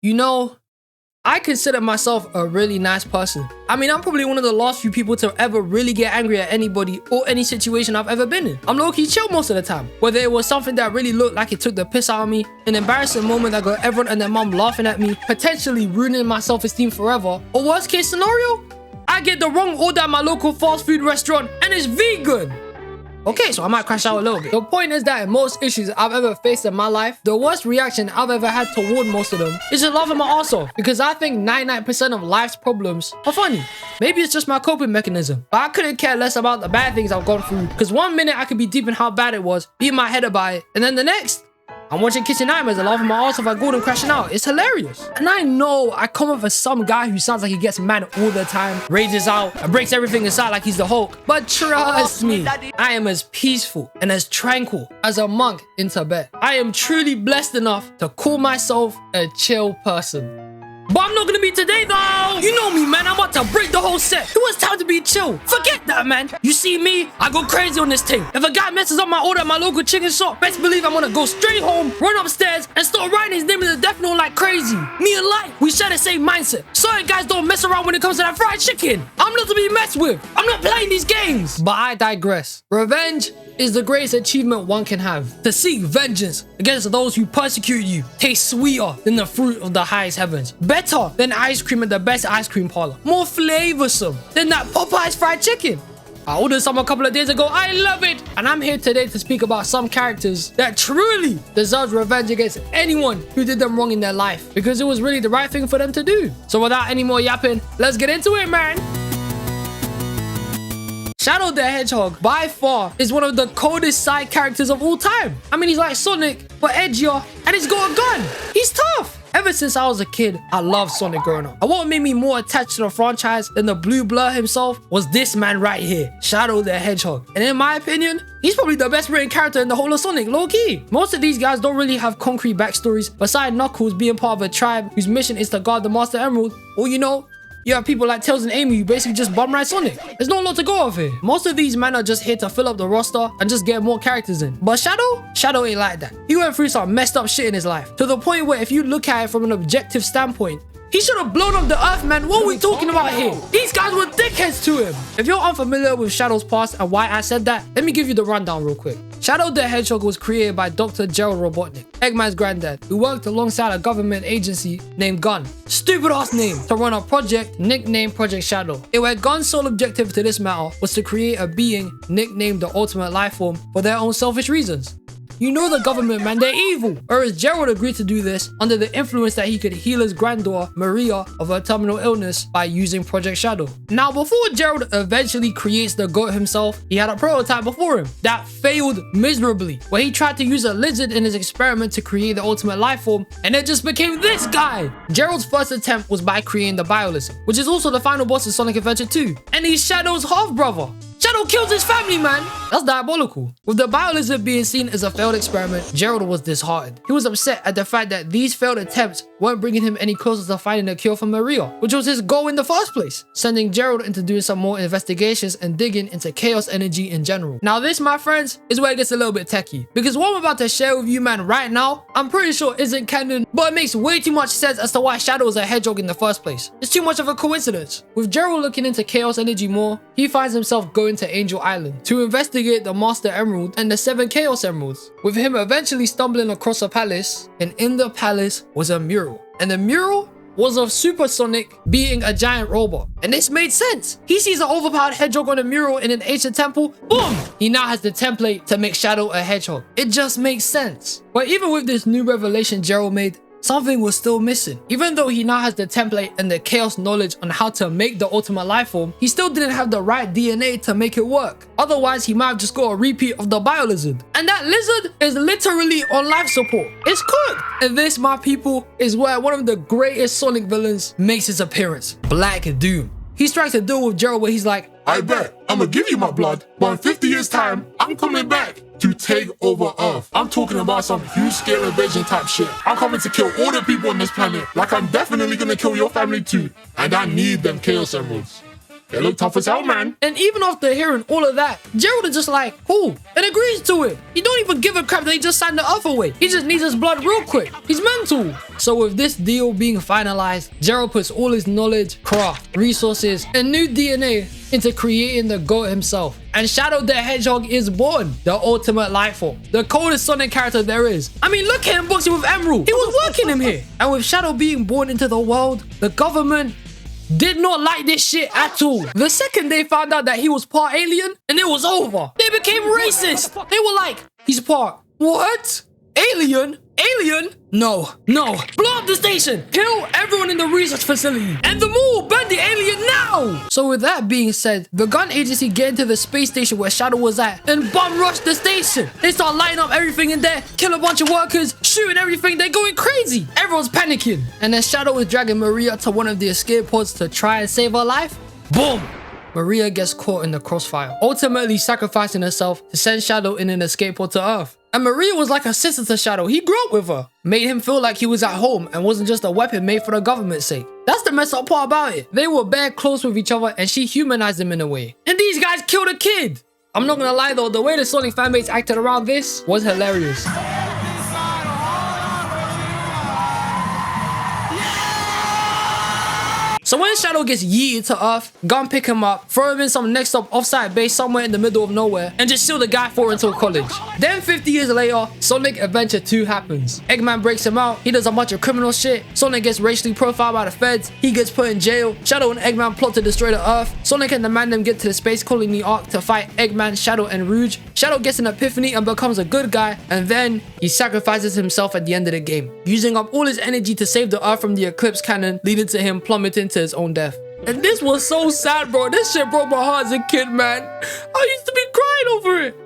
You know, I consider myself a really nice person. I mean, I'm probably one of the last few people to ever really get angry at anybody or any situation I've ever been in. I'm low-key chill most of the time. Whether it was something that really looked like it took the piss out of me, an embarrassing moment that got everyone and their mom laughing at me, potentially ruining my self-esteem forever, or worst case scenario, I get the wrong order at my local fast food restaurant and it's vegan. Okay, so I might crash out a little bit. The point is that in most issues I've ever faced in my life, the worst reaction I've ever had toward most of them is just laughing my ass off, because I think 99% of life's problems are funny. Maybe it's just my coping mechanism, but I couldn't care less about the bad things I've gone through, because one minute I could be deep in how bad it was, beating my head about it, and then the next, I'm watching Kitchen Nightmares and laughing my ass off at Gordon crashing out. It's hilarious. And I know I come off as some guy who sounds like he gets mad all the time, rages out, and breaks everything inside like he's the Hulk. But trust me, I am as peaceful and as tranquil as a monk in Tibet. I am truly blessed enough to call myself a chill person. But I'm not gonna be today though. You know me, man. I'm about to break the whole set. It was time to be chill. Forget that, man. You see me? I go crazy on this thing. If a guy messes up my order at my local chicken shop, best believe I'm gonna go straight home, run upstairs, and start writing his name in the death note like crazy. Me and Light, we share the same mindset. Sorry guys, don't mess around when it comes to that fried chicken. I'm not to be messed with. I'm not playing these games. But I digress. Revenge is the greatest achievement one can have. To seek vengeance against those who persecute you tastes sweeter than the fruit of the highest heavens. Better than ice cream at the best ice cream parlor. More flavorsome than that Popeye's fried chicken. I ordered some a couple of days ago. I love it. And I'm here today to speak about some characters that truly deserve revenge against anyone who did them wrong in their life, because it was really the right thing for them to do. So without any more yapping, let's get into it, man. Shadow the Hedgehog, by far, is one of the coldest side characters of all time. I mean, he's like Sonic, but edgier, and he's got a gun. He's tough. Ever since I was a kid, I loved Sonic growing up. And what made me more attached to the franchise than the blue blur himself was this man right here, Shadow the Hedgehog. And in my opinion, he's probably the best written character in the whole of Sonic, low-key. Most of these guys don't really have concrete backstories, besides Knuckles being part of a tribe whose mission is to guard the Master Emerald, or you know, you have people like Tails and Amy who basically just bum ride Sonic. There's not a lot to go off here. Most of these men are just here to fill up the roster and just get more characters in. But Shadow ain't like that. He went through some messed up shit in his life, to the point where if you look at it from an objective standpoint, he should have blown up the earth, man. What are we talking about here? These guys were dickheads to him. If you're unfamiliar with Shadow's past and why I said that, let me give you the rundown real quick. Shadow the Hedgehog was created by Dr. Gerald Robotnik, Eggman's granddad, who worked alongside a government agency named Gun. Stupid ass name, to run a project nicknamed Project Shadow. It where Gun's sole objective to this matter was to create a being nicknamed the Ultimate Life Form for their own selfish reasons. You know the government, man, they're evil. Whereas Gerald agreed to do this under the influence that he could heal his granddaughter, Maria, of her terminal illness by using Project Shadow. Now, before Gerald eventually creates the GOAT himself, he had a prototype before him that failed miserably, where he tried to use a lizard in his experiment to create the ultimate life form, and it just became this guy. Gerald's first attempt was by creating the Biolizard, which is also the final boss in Sonic Adventure 2, and he's Shadow's half-brother. Shadow kills his family, man. That's diabolical. With the Biolizard being seen as a failed experiment, Gerald was disheartened. He was upset at the fact that these failed attempts weren't bringing him any closer to finding a cure for Maria, which was his goal in the first place, sending Gerald into doing some more investigations and digging into chaos energy in general. Now this, my friends, is where it gets a little bit techie, because what I'm about to share with you, man, right now, I'm pretty sure isn't canon, but it makes way too much sense as to why Shadow is a hedgehog in the first place. It's too much of a coincidence. With Gerald looking into chaos energy more, he finds himself going to Angel Island to investigate the Master Emerald and the 7 Chaos Emeralds, with him eventually stumbling across a palace, and in the palace was a mural. And the mural was of Super Sonic being a giant robot. And this made sense. He sees an overpowered hedgehog on a mural in an ancient temple. Boom! He now has the template to make Shadow a hedgehog. It just makes sense. But even with this new revelation Gerald made, something was still missing. Even though he now has the template and the chaos knowledge on how to make the ultimate life form, he still didn't have the right DNA to make it work. Otherwise, he might have just got a repeat of the Biolizard. And that lizard is literally on life support. It's cooked. And this, my people, is where one of the greatest Sonic villains makes his appearance. Black Doom. He strikes a deal with Gerald where he's like, I bet I'ma give you my blood, but in 50 years time, I'm coming back to take over Earth. I'm talking about some huge scale invasion type shit. I'm coming to kill all the people on this planet. Like I'm definitely gonna kill your family too. And I need them Chaos Emeralds. They look tough as hell, man. And even after hearing all of that, Gerald is just like, cool, and agrees to it. He don't even give a crap that he just signed the offer away. He just needs his blood real quick. He's mental. So with this deal being finalized, Gerald puts all his knowledge, craft, resources, and new DNA into creating the GOAT himself. And Shadow the Hedgehog is born, the ultimate life form, the coldest Sonic character there is. I mean, look at him boxing with Emerald. He was working him here. And with Shadow being born into the world, the government did not like this shit at all. The second they found out that he was part alien, and it was over. They became racist. They were like, he's part what? Alien? Alien? No, no. Blow up the station. Kill everyone in the research facility. And the mall, burn the alien now. So with that being said, the gun agency get into the space station where Shadow was at and bum rush the station. They start lighting up everything in there, kill a bunch of workers, shooting everything. They're going crazy. Everyone's panicking. And then Shadow is dragging Maria to one of the escape pods to try and save her life. Boom. Maria gets caught in the crossfire, ultimately sacrificing herself to send Shadow in an escape pod to Earth. And Maria was like a sister to Shadow. He grew up with her. Made him feel like he was at home and wasn't just a weapon made for the government's sake. That's the messed up part about it. They were bare close with each other and she humanized him in a way. And these guys killed a kid. I'm not gonna lie though, the way the Sonic fanbase acted around this was hilarious. So when Shadow gets yeeted to Earth, Gun pick him up, throw him in some next up offsite base somewhere in the middle of nowhere, and just shield the guy for until college. Then 50 years later, Sonic Adventure 2 happens. Eggman breaks him out, he does a bunch of criminal shit, Sonic gets racially profiled by the feds, he gets put in jail, Shadow and Eggman plot to destroy the Earth, Sonic and the Mandem get to the space colony Ark to fight Eggman, Shadow, and Rouge. Shadow gets an epiphany and becomes a good guy, and then he sacrifices himself at the end of the game, using up all his energy to save the Earth from the Eclipse cannon, leading to him plummeting to his own death. And this was so sad, bro. This shit broke my heart as a kid, man. I used to be crying over it.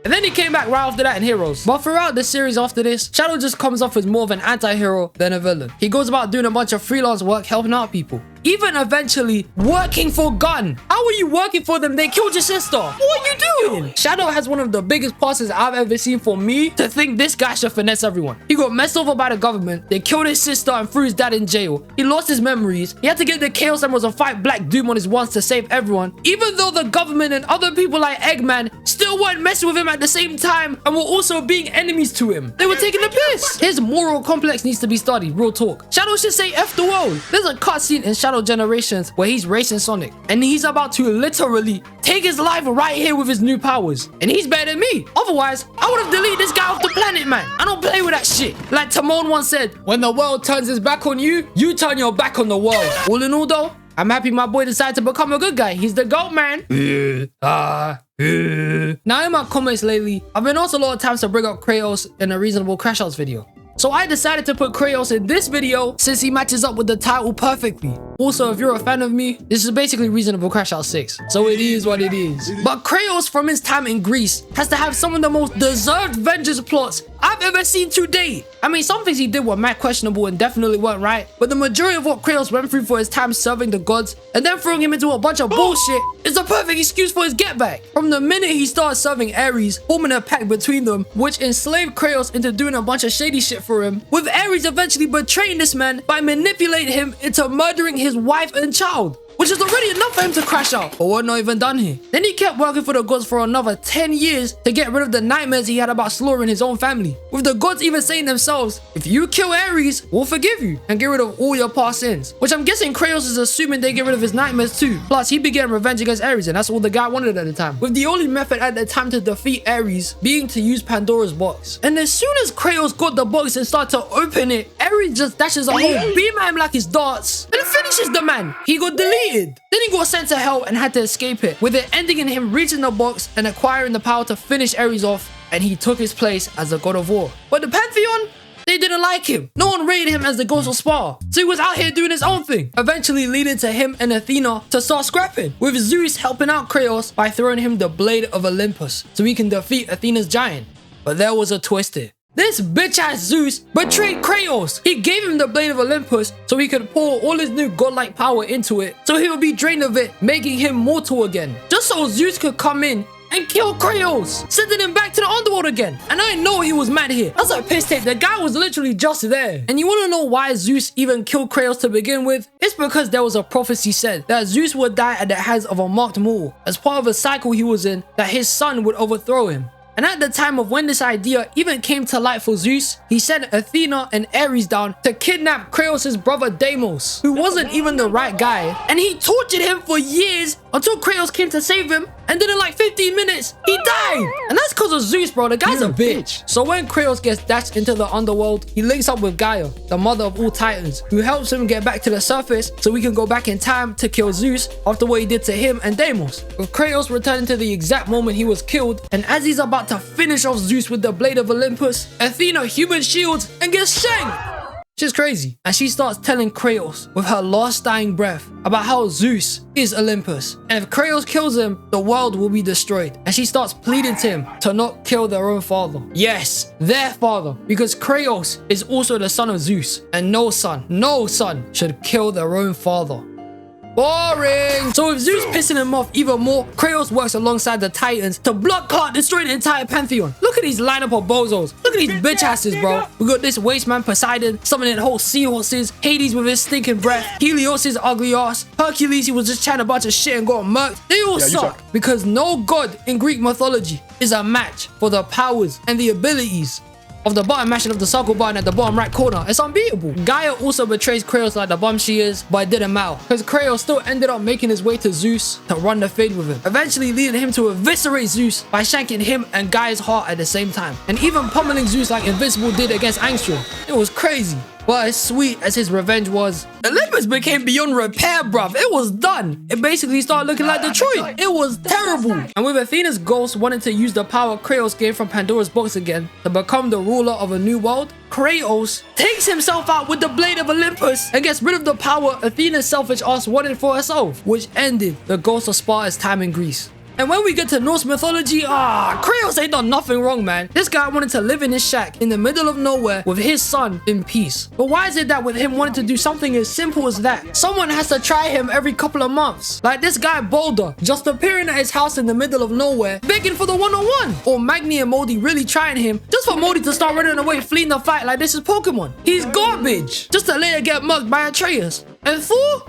And then he came back right after that in Heroes. But throughout the series after this, Shadow just comes off as more of an anti-hero than a villain. He goes about doing a bunch of freelance work, helping out people. Even eventually working for Gun. How are you working for them? They killed your sister. What are you doing? Shadow has one of the biggest passes I've ever seen for me to think this guy should finesse everyone. He got messed over by the government. They killed his sister and threw his dad in jail. He lost his memories. He had to get the Chaos Emeralds and fight Black Doom on his ones to save everyone. Even though the government and other people like Eggman still weren't messing with him at the same time and were also being enemies to him. They were taking the piss. His moral complex needs to be studied, real talk. Shadow should say F the world. There's a cutscene in Shadow Generations where he's racing Sonic and he's about to literally take his life right here with his new powers. And he's better than me. Otherwise, I would have deleted this guy off the planet, man. I don't play with that shit. Like Timon once said, when the world turns its back on you, you turn your back on the world. All in all though, I'm happy my boy decided to become a good guy. He's the GOAT, man. Now in my comments lately, I've been asked a lot of times to bring up Kratos in a reasonable Crash Outs video. So I decided to put Kratos in this video since he matches up with the title perfectly. Also, if you're a fan of me, this is basically Reasonable Crash Out 6. So it is what it is. But Kratos from his time in Greece has to have some of the most deserved vengeance plots I've ever seen to date. I mean, some things he did were mad questionable and definitely weren't right, but the majority of what Kratos went through for his time serving the gods and then throwing him into a bunch of bullshit is a perfect excuse for his get back. From the minute he started serving Ares, forming a pact between them, which enslaved Kratos into doing a bunch of shady shit for him, with Ares eventually betraying this man by manipulating him into murdering his wife and child, which is already enough for him to crash out. But we're not even done here. Then he kept working for the gods for another 10 years to get rid of the nightmares he had about slaughtering his own family. With the gods even saying themselves, if you kill Ares, we'll forgive you and get rid of all your past sins. Which I'm guessing Kratos is assuming they get rid of his nightmares too. Plus, he began revenge against Ares and that's all the guy wanted at the time. With the only method at the time to defeat Ares being to use Pandora's box. And as soon as Kratos got the box and started to open it, Ares just dashes a whole beam at him like his darts and finishes the man. He got deleted. Then he got sent to hell and had to escape it, with it ending in him reaching the box and acquiring the power to finish Ares off, and he took his place as the god of war. But the Pantheon, they didn't like him. No one rated him as the ghost of Sparta, so he was out here doing his own thing, eventually leading to him and Athena to start scrapping, with Zeus helping out Kratos by throwing him the Blade of Olympus so he can defeat Athena's giant. But there was a twist here. This bitch-ass Zeus betrayed Kratos. He gave him the Blade of Olympus so he could pour all his new godlike power into it, so he would be drained of it, making him mortal again. Just so Zeus could come in and kill Kratos, sending him back to the underworld again. And I know he was mad here. That's a piss take. The guy was literally just there. And you want to know why Zeus even killed Kratos to begin with? It's because there was a prophecy said that Zeus would die at the hands of a marked mortal as part of a cycle he was in, that his son would overthrow him. And at the time of when this idea even came to light for Zeus, he sent Athena and Ares down to kidnap Kratos' brother Deimos, who wasn't even the right guy. And he tortured him for years until Kratos came to save him. And then in like 15 minutes, he died. And that's because of Zeus, bro. The guy's a bitch. So when Kratos gets dashed into the underworld, he links up with Gaia, the mother of all titans, who helps him get back to the surface so we can go back in time to kill Zeus after what he did to him and Deimos. With Kratos returning to the exact moment he was killed, and as he's about to finish off Zeus with the blade of Olympus, Athena human shields and gets shanked. She's crazy, and she starts telling Kratos with her last dying breath about how Zeus is Olympus, and if Kratos kills him, the world will be destroyed. And she starts pleading to him to not kill their own father. Yes, their father, because Kratos is also the son of Zeus, and no son should kill their own father. Boring! So with Zeus pissing him off even more, Kratos works alongside the Titans to blood clot destroy the entire Pantheon. Look at these lineup of bozos. Look at these bitch asses, bro. We got this waste man Poseidon summoning whole seahorses, Hades with his stinking breath, Helios' ugly ass, Hercules, he was just chatting a bunch of shit and got murked. They all suck because no god in Greek mythology is a match for the powers and the abilities of the button mashing of the circle button at the bottom right corner. It's unbeatable. Gaia also betrays Kratos like the bum she is, but it didn't matter because Kratos still ended up making his way to Zeus to run the fade with him, eventually leading him to eviscerate Zeus by shanking him and Gaia's heart at the same time, and even pummeling Zeus like Invincible did against Angstrom. It was crazy. But as sweet as his revenge was, Olympus became beyond repair, bruv. It was done. It basically started looking like Detroit. It was terrible. And with Athena's ghost wanting to use the power Kratos gained from Pandora's box again to become the ruler of a new world, Kratos takes himself out with the blade of Olympus and gets rid of the power Athena's selfish ass wanted for herself, which ended the ghost of Sparta's time in Greece. And when we get to Norse mythology, Kratos ain't done nothing wrong, man. This guy wanted to live in his shack in the middle of nowhere with his son in peace. But why is it that with him wanting to do something as simple as that, someone has to try him every couple of months? Like this guy Boulder, just appearing at his house in the middle of nowhere, begging for the one-on-one. Or Magni and Moldy really trying him, just for Moldy to start running away, fleeing the fight like this is Pokemon. He's garbage, just to later get mugged by Atreus. And Thor?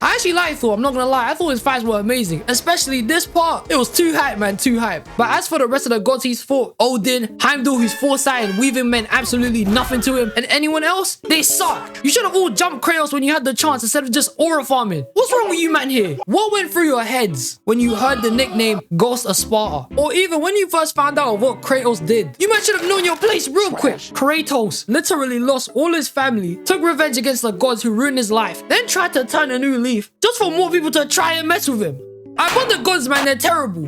I actually like Thor, I'm not gonna lie. I thought his fights were amazing, especially this part. It was too hype, man, too hype. But as for the rest of the gods he's fought, Odin, Heimdall, whose foresight and weaving meant absolutely nothing to him, and anyone else, they suck. You should have all jumped Kratos when you had the chance instead of just aura farming. What's wrong with you, man, here? What went through your heads when you heard the nickname Ghost of Sparta? Or even when you first found out what Kratos did? You man should have known your place real quick. Kratos literally lost all his family, took revenge against the gods who ruined his life, then tried to turn a new leaf just for more people to try and mess with him. I want the gods, man, they're terrible.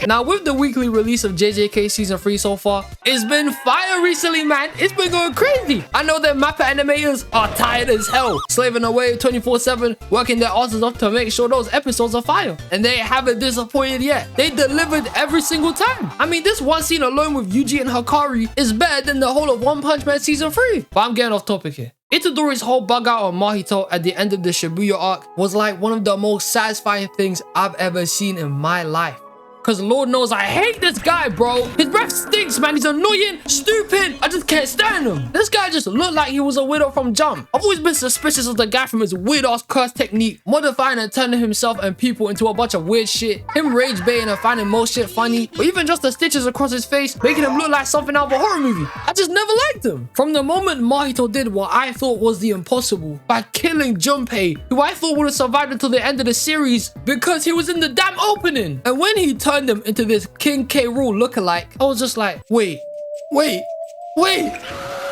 Now, with the weekly release of JJK Season 3 so far, it's been fire recently, man. It's been going crazy. I know that Mappa animators are tired as hell, slaving away 24/7, working their asses off to make sure those episodes are fire. And they haven't disappointed yet. They delivered every single time. I mean, this one scene alone with Yuji and Hakari is better than the whole of One Punch Man Season 3. But I'm getting off topic here. Itadori's whole bug out on Mahito at the end of the Shibuya arc was like one of the most satisfying things I've ever seen in my life. Cause Lord knows I hate this guy, bro. His breath stinks, man. He's annoying, stupid. I just can't stand him. This guy just looked like he was a widow from Jump. I've always been suspicious of the guy from his weird-ass curse technique, modifying and turning himself and people into a bunch of weird shit, him rage baiting and finding most shit funny, or even just the stitches across his face, making him look like something out of a horror movie. I just never liked him. From the moment Mahito did what I thought was the impossible by killing Junpei, who I thought would have survived until the end of the series because he was in the damn opening. And when he turned him into this King K. Rool lookalike, I was just like, wait.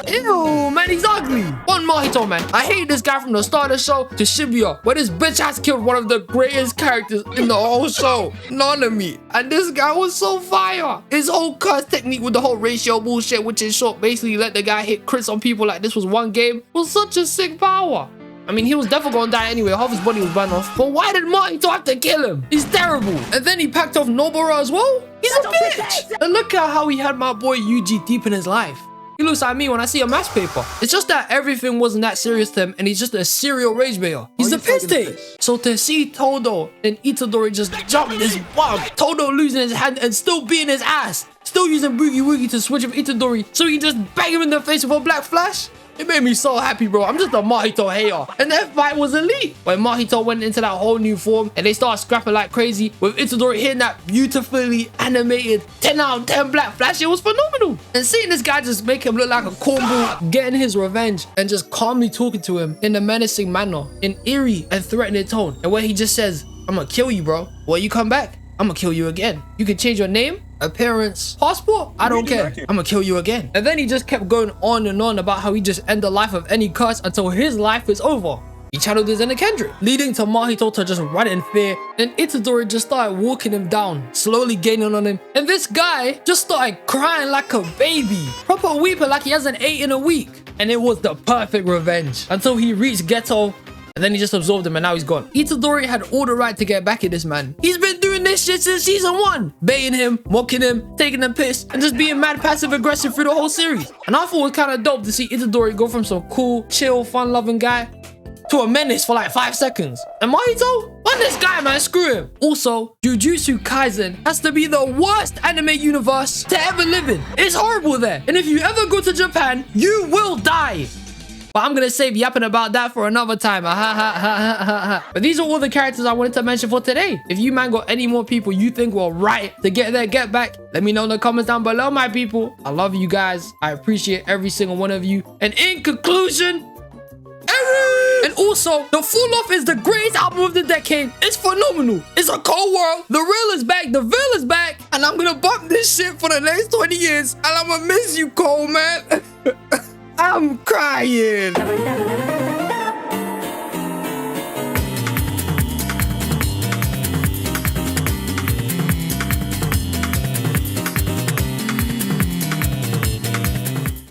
Ew, man, he's ugly. One Mahito, man. I hate this guy from the start of the show to Shibuya, where this bitch has killed one of the greatest characters in the whole show, Nanami. And this guy was so fire. His whole curse technique with the whole ratio bullshit, which in short basically let the guy hit crits on people like this was one game, was such a sick power. I mean, he was definitely gonna die anyway. Half his body was burned off. But why did Mahito have to kill him? He's terrible. And then he packed off Nobara as well? He's a bitch. And look at how he had my boy Yuji deep in his life. He looks like me when I see a match paper. It's just that everything wasn't that serious to him, and he's just a serial rage baiter. He's the piss take. So to see Todo and Itadori just jump this bug, Todo losing his hand and still beating his ass, still using Boogie Woogie to switch with Itadori, so he just bang him in the face with a black flash. It made me so happy, bro. I'm just a Mahito hater. And that fight was elite. When Mahito went into that whole new form and they started scrapping like crazy with Itadori hitting that beautifully animated 10 out of 10 black flash, it was phenomenal. And seeing this guy just make him look like a cornball, getting his revenge and just calmly talking to him in a menacing manner, in eerie and threatening tone. And where he just says, I'm gonna kill you, bro. Well, you come back, I'm gonna kill you again. You can change your name, appearance, passport, I don't care. I'm gonna kill you again. And then he just kept going on and on about how he just end the life of any curse until his life is over. He channeled his inner Kendrick, leading to Mahito to just run in fear, and Itadori just started walking him down, slowly gaining on him, and this guy just started crying like a baby, proper weeping like he hasn't ate in a week. And it was the perfect revenge until he reached Ghetto. And then he just absorbed him and now he's gone. Itadori had all the right to get back at this man. He's been doing this shit since season 1. Baiting him, mocking him, taking him piss, and just being mad passive aggressive through the whole series. And I thought it was kind of dope to see Itadori go from some cool, chill, fun-loving guy to a menace for like 5 seconds. And Mahito? Fuck this guy, man, screw him. Also, Jujutsu Kaisen has to be the worst anime universe to ever live in. It's horrible there. And if you ever go to Japan, you will die. But I'm gonna save yapping about that for another time. But these are all the characters I wanted to mention for today. If you man got any more people you think were right to get their get back, let me know in the comments down below, my people. I love you guys. I appreciate every single one of you. And in conclusion, and also, The Fall Off is the greatest album of the decade. It's phenomenal. It's a cold world. The real is back. The veil is back. And I'm gonna bump this shit for the next 20 years. And I'm gonna miss you, Cole, man. I'm crying.